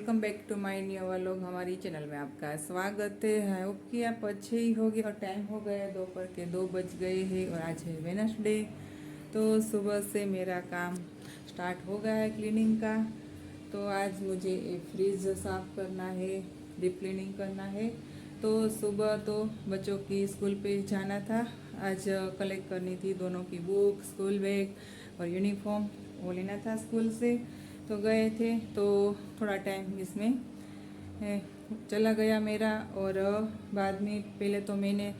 Welcome back to my new vlog. हमारी channel में आपका स्वागत है। आई होप कि आप अच्छे ही होगी। और टाइम हो गया है दोपहर के 2 बज गए हैं और आज है वेडनेसडे। तो सुबह से मेरा काम स्टार्ट हो गया है क्लीनिंग का। तो आज मुझे एक फ्रिज साफ़ करना है, डीप क्लीनिंग करना है। तो सुबह तो बच्चों की स्कूल पे जाना था। आज कलेक्ट करनी थी दोनों की बुक, स्कूल बैग और यूनिफॉर्म, वो लेना था स्कूल से। तो गए थे तो थोड़ा टाइम इसमें चला गया मेरा। और बाद में पहले तो मैंने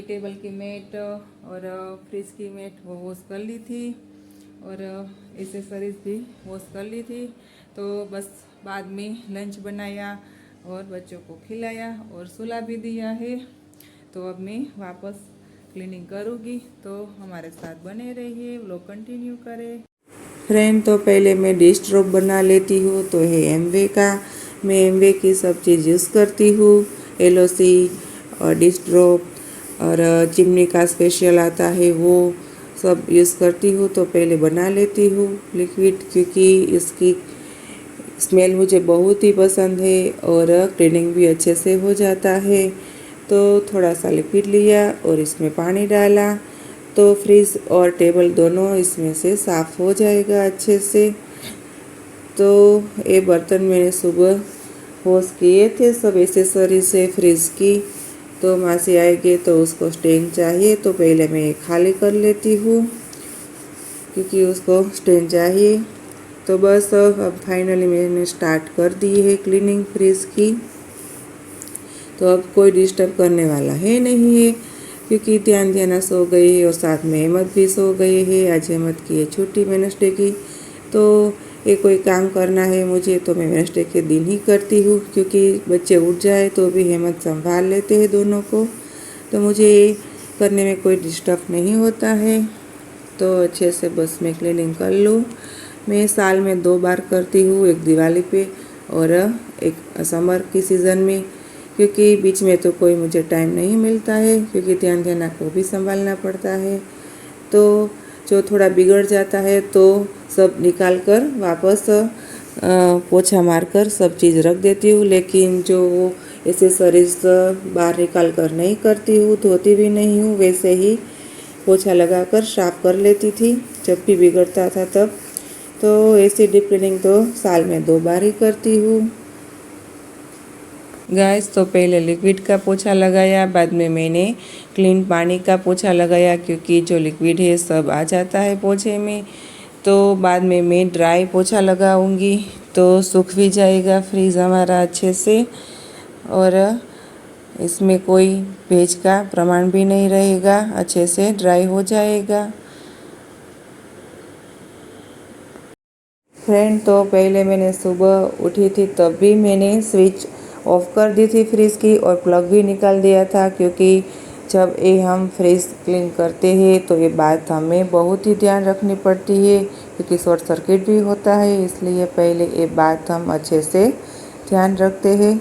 टेबल की मैट और फ्रिज की मैट वो वॉश कर ली थी और एसेसरीज भी वॉश कर ली थी। तो बस बाद में लंच बनाया और बच्चों को खिलाया और सुला भी दिया है। तो अब मैं वापस क्लीनिंग करूँगी। तो हमारे साथ बने रहिए, व्लॉग कंटिन्यू करें। फ्रेंड, तो पहले मैं डिश ड्रॉप बना लेती हूँ। तो है एमवे का। मैं एमवे की सब चीज़ यूज़ करती हूँ। एलओसी और डिश ड्रॉप और चिमनी का स्पेशल आता है, वो सब यूज़ करती हूँ। तो पहले बना लेती हूँ लिक्विड, क्योंकि इसकी स्मेल मुझे बहुत ही पसंद है और क्लीनिंग भी अच्छे से हो जाता है। तो थोड़ा सा लिक्विड लिया और इसमें पानी डाला तो फ्रिज और टेबल दोनों इसमें से साफ़ हो जाएगा अच्छे से। तो ये बर्तन मैंने सुबह वॉश किए थे सब एसेसरी से फ्रिज की। तो मासी आएगी तो उसको स्टैंड चाहिए, तो पहले मैं खाली कर लेती हूँ क्योंकि उसको स्टैंड चाहिए। तो बस अब फाइनली मैंने स्टार्ट कर दी है क्लीनिंग फ्रिज की। तो अब कोई डिस्टर्ब करने वाला है नहीं है, क्योंकि ध्यान सो गई है और साथ में अहमद भी सो गए हैं। आज अहमद की है छुट्टी वेडनेसडे की। तो ये कोई काम करना है मुझे तो मैं वेडनेसडे के दिन ही करती हूँ, क्योंकि बच्चे उठ जाए तो भी अहमद संभाल लेते हैं दोनों को। तो मुझे करने में कोई डिस्टर्ब नहीं होता है। तो अच्छे से बस मैं क्लीनिंग कर लूँ। मैं साल में 2 बार करती हूँ, एक दिवाली पे और एक समर की सीज़न में, क्योंकि बीच में तो कोई मुझे टाइम नहीं मिलता है, क्योंकि ध्यान को भी संभालना पड़ता है। तो जो थोड़ा बिगड़ जाता है तो सब निकाल कर वापस पोछा मारकर सब चीज़ रख देती हूँ। लेकिन जो वो एसेसरीज बाहर निकाल कर नहीं करती हूँ, धोती भी नहीं हूँ, वैसे ही पोछा लगाकर साफ कर लेती थी जब भी बिगड़ता था तब। तो ऐसी डीप क्लीनिंग तो साल में 2 बार ही करती हूँ गाइस। तो पहले लिक्विड का पोछा लगाया, बाद में मैंने क्लीन पानी का पोछा लगाया, क्योंकि जो लिक्विड है सब आ जाता है पोछे में। तो बाद में मैं ड्राई पोछा लगाऊंगी तो सूख भी जाएगा फ्रिज हमारा अच्छे से और इसमें कोई भेज का प्रमाण भी नहीं रहेगा, अच्छे से ड्राई हो जाएगा। फ्रेंड, तो पहले मैंने सुबह उठी थी तब भी मैंने स्विच ऑफ कर दी थी फ्रिज की और प्लग भी निकाल दिया था, क्योंकि जब ये हम फ्रिज क्लीन करते हैं तो ये बात हमें बहुत ही ध्यान रखनी पड़ती है, क्योंकि शॉर्ट सर्किट भी होता है। इसलिए पहले ये बात हम अच्छे से ध्यान रखते हैं।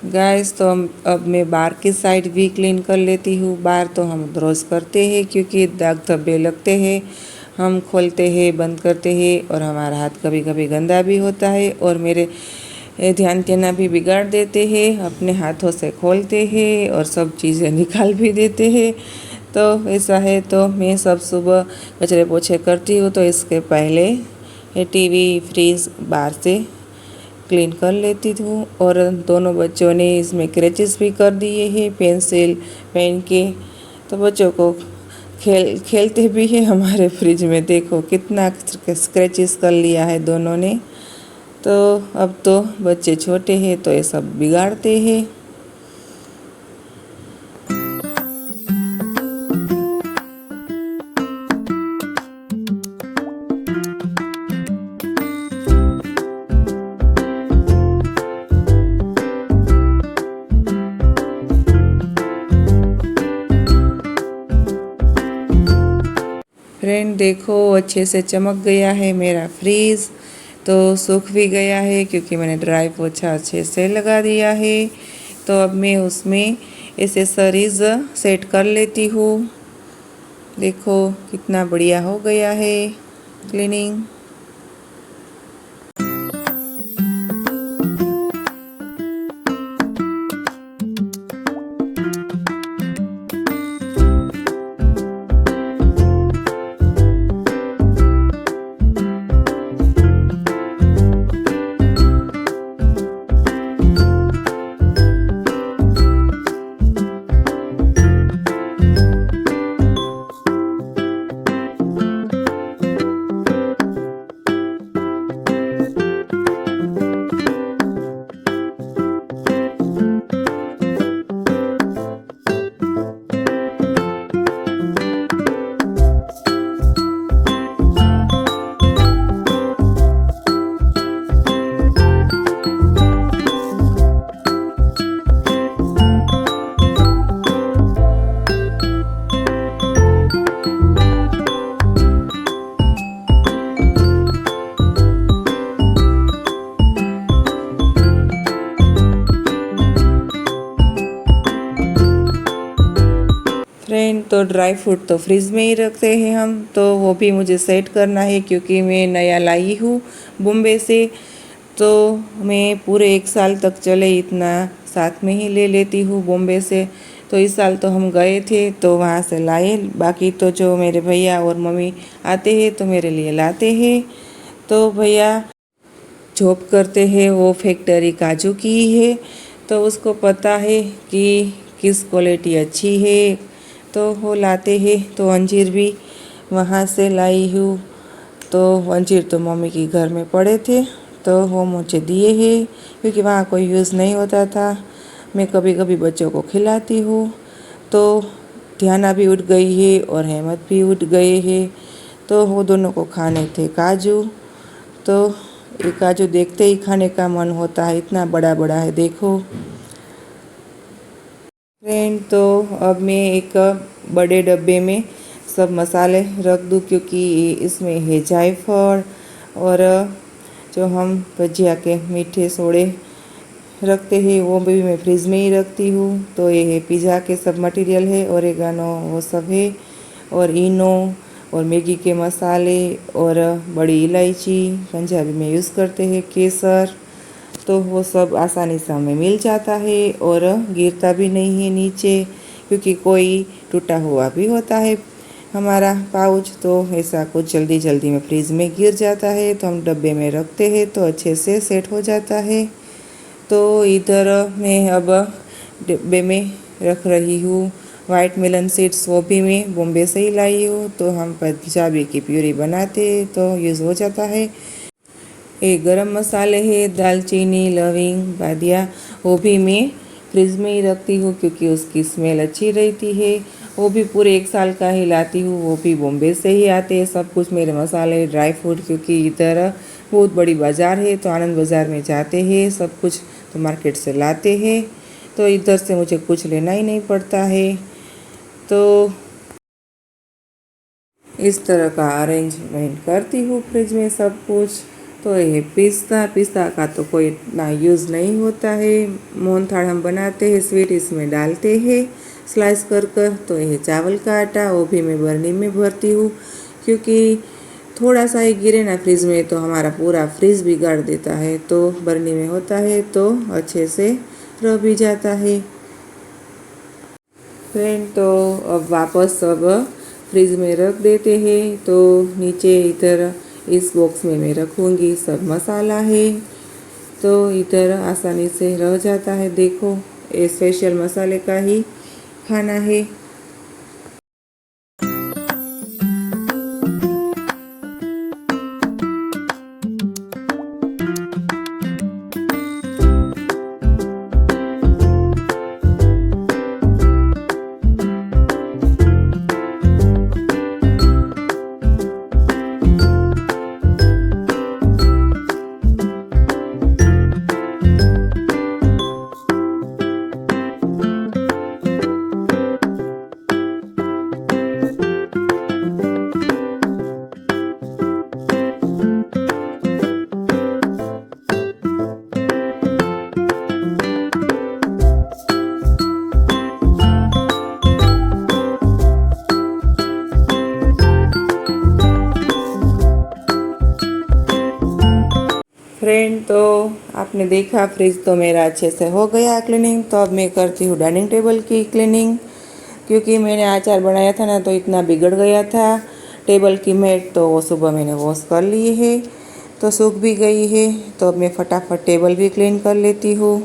गाइस, तो अब मैं बार की साइड भी क्लीन कर लेती हूँ। बार तो हम रोज़ करते हैं, क्योंकि दाग धब्बे लगते हैं, हम खोलते हैं, बंद करते हैं और हमारा हाथ कभी कभी गंदा भी होता है और मेरे ध्यान देना भी बिगाड़ देते हैं, अपने हाथों से खोलते हैं और सब चीज़ें निकाल भी देते हैं। तो ऐसा है, तो मैं सब सुबह कचरे पोछे करती हूँ। तो इसके पहले टीवी, फ्रिज बाहर से क्लीन कर लेती हूँ। और दोनों बच्चों ने इसमें क्रैचेस भी कर दिए हैं पेंसिल पेन के। तो बच्चों को खेलते भी हैं हमारे फ्रिज में, देखो कितना स्क्रैचेस कर लिया है दोनों ने। तो अब तो बच्चे छोटे हैं तो ये सब बिगाड़ते हैं। फ्रेंड देखो अच्छे से चमक गया है मेरा फ्रीज़, तो सूख भी गया है क्योंकि मैंने ड्राई पोछा अच्छे से लगा दिया है। तो अब मैं उसमें एसेसरीज़ सेट कर लेती हूँ। देखो कितना बढ़िया हो गया है क्लीनिंग। फ्रेंड तो ड्राई फ्रूट तो फ्रिज में ही रखते हैं हम, तो वो भी मुझे सेट करना है क्योंकि मैं नया लाई हूँ बॉम्बे से। तो मैं पूरे 1 साल तक चले इतना साथ में ही ले लेती हूँ बॉम्बे से। तो इस साल तो हम गए थे तो वहाँ से लाए, बाकी तो जो मेरे भैया और मम्मी आते हैं तो मेरे लिए लाते हैं। तो भैया जॉब करते हैं, वो फैक्ट्री काजू की ही है, तो उसको पता है कि किस क्वालिटी अच्छी है, तो वो लाते हैं। तो अंजीर भी वहाँ से लाई हूँ। तो अंजीर तो मम्मी के घर में पड़े थे तो वो मुझे दिए हैं क्योंकि वहाँ कोई यूज़ नहीं होता था। मैं कभी कभी बच्चों को खिलाती हूँ। तो ध्याना भी उठ गई है और हेमत भी उठ गए हैं, तो वो दोनों को खाने थे काजू। तो ये काजू देखते ही खाने का मन होता है, इतना बड़ा बड़ा है देखो। फ्रेंड तो अब मैं एक बड़े डब्बे में सब मसाले रख दूँ क्योंकि इसमें है जायफल और जो हम भजिया के मीठे सोडे रखते हैं वो भी मैं फ्रिज में ही रखती हूँ। तो ये है पिज़्ज़ा के सब मटेरियल है, ओरेगानो वो सब है, और इनो और मैगी के मसाले और बड़ी इलायची, पंजाबी में यूज़ करते हैं केसर। तो वो सब आसानी से हमें मिल जाता है और गिरता भी नहीं है नीचे, क्योंकि कोई टूटा हुआ भी होता है हमारा पाउच, तो ऐसा कुछ जल्दी जल्दी में फ्रिज में गिर जाता है तो हम डब्बे में रखते हैं तो अच्छे से सेट हो जाता है। तो इधर मैं अब डिब्बे में रख रही हूँ वाइट मेलन सीड्स, वो भी मैं बॉम्बे से ही लाई हूँ। तो हम पंजाबी की प्यूरी बनाते तो यूज़ हो जाता है। एक गरम मसाले है, दालचीनी, लविंग, बादिया, वो भी मैं फ्रिज में ही रखती हूँ क्योंकि उसकी स्मेल अच्छी रहती है। वो भी पूरे 1 साल का ही लाती हूँ, वो भी बॉम्बे से ही आते हैं सब कुछ मेरे मसाले, ड्राई फ्रूट, क्योंकि इधर बहुत बड़ी बाज़ार है तो आनंद बाज़ार में जाते हैं सब कुछ, तो मार्केट से लाते हैं। तो इधर से मुझे कुछ लेना ही नहीं पड़ता है। तो इस तरह का अरेंजमेंट करती हूँ फ्रिज में सब कुछ। तो ये पिस्ता का तो कोई इतना यूज़ नहीं होता है। मोहनथाल हम बनाते हैं स्वीट, इसमें डालते हैं स्लाइस कर कर। तो ये चावल का आटा, वो भी मैं बर्नी में भरती हूँ क्योंकि थोड़ा सा ही गिरे ना फ्रिज में तो हमारा पूरा फ्रिज बिगाड़ देता है। तो बर्नी में होता है तो अच्छे से रह भी जाता है। फ्रेंड तो अब वापस सब फ्रिज में रख देते हैं। तो नीचे इधर इस बॉक्स में मैं रखूँगी सब मसाला है, तो इधर आसानी से रह जाता है। देखो ये स्पेशल मसाले का ही खाना है। फ्रेंड, तो आपने देखा फ्रिज तो मेरा अच्छे से हो गया क्लीनिंग। तो अब मैं करती हूँ डाइनिंग टेबल की क्लीनिंग, क्योंकि मैंने अचार बनाया था ना तो इतना बिगड़ गया था। टेबल की मैट तो वो सुबह मैंने वॉश कर ली है, तो सूख भी गई है। तो अब मैं फटाफट टेबल भी क्लीन कर लेती हूँ।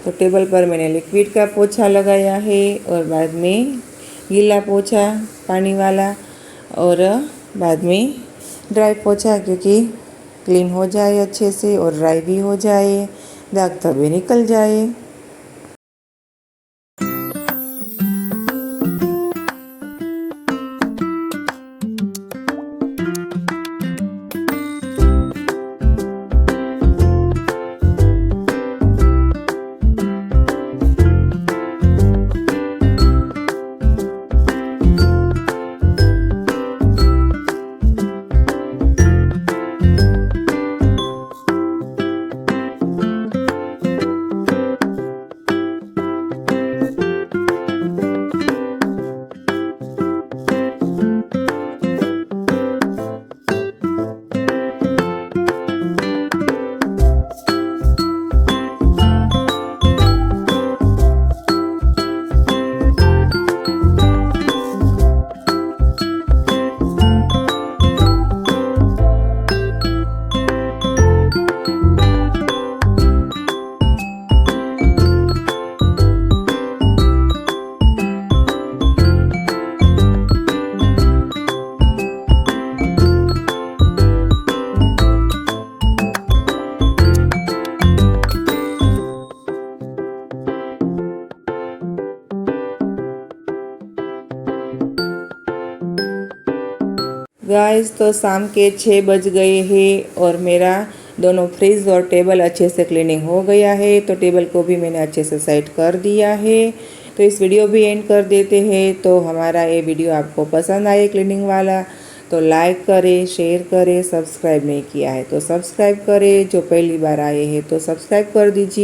तो टेबल पर मैंने लिक्विड का पोछा लगाया है और बाद में गीला पोछा पानी वाला, और बाद में ड्राई पोछा, क्योंकि क्लीन हो जाए अच्छे से और ड्राई भी हो जाए, दाग धब्बे निकल जाए। गाइस, तो शाम के 6 बज गए हैं और मेरा दोनों फ्रिज और टेबल अच्छे से क्लीनिंग हो गया है। तो टेबल को भी मैंने अच्छे से सेट कर दिया है। तो इस वीडियो भी एंड कर देते हैं। तो हमारा ये वीडियो आपको पसंद आए क्लीनिंग वाला तो लाइक करें, शेयर करें। सब्सक्राइब नहीं किया है तो सब्सक्राइब करें, जो पहली बार आए हैं तो सब्सक्राइब कर दीजिए।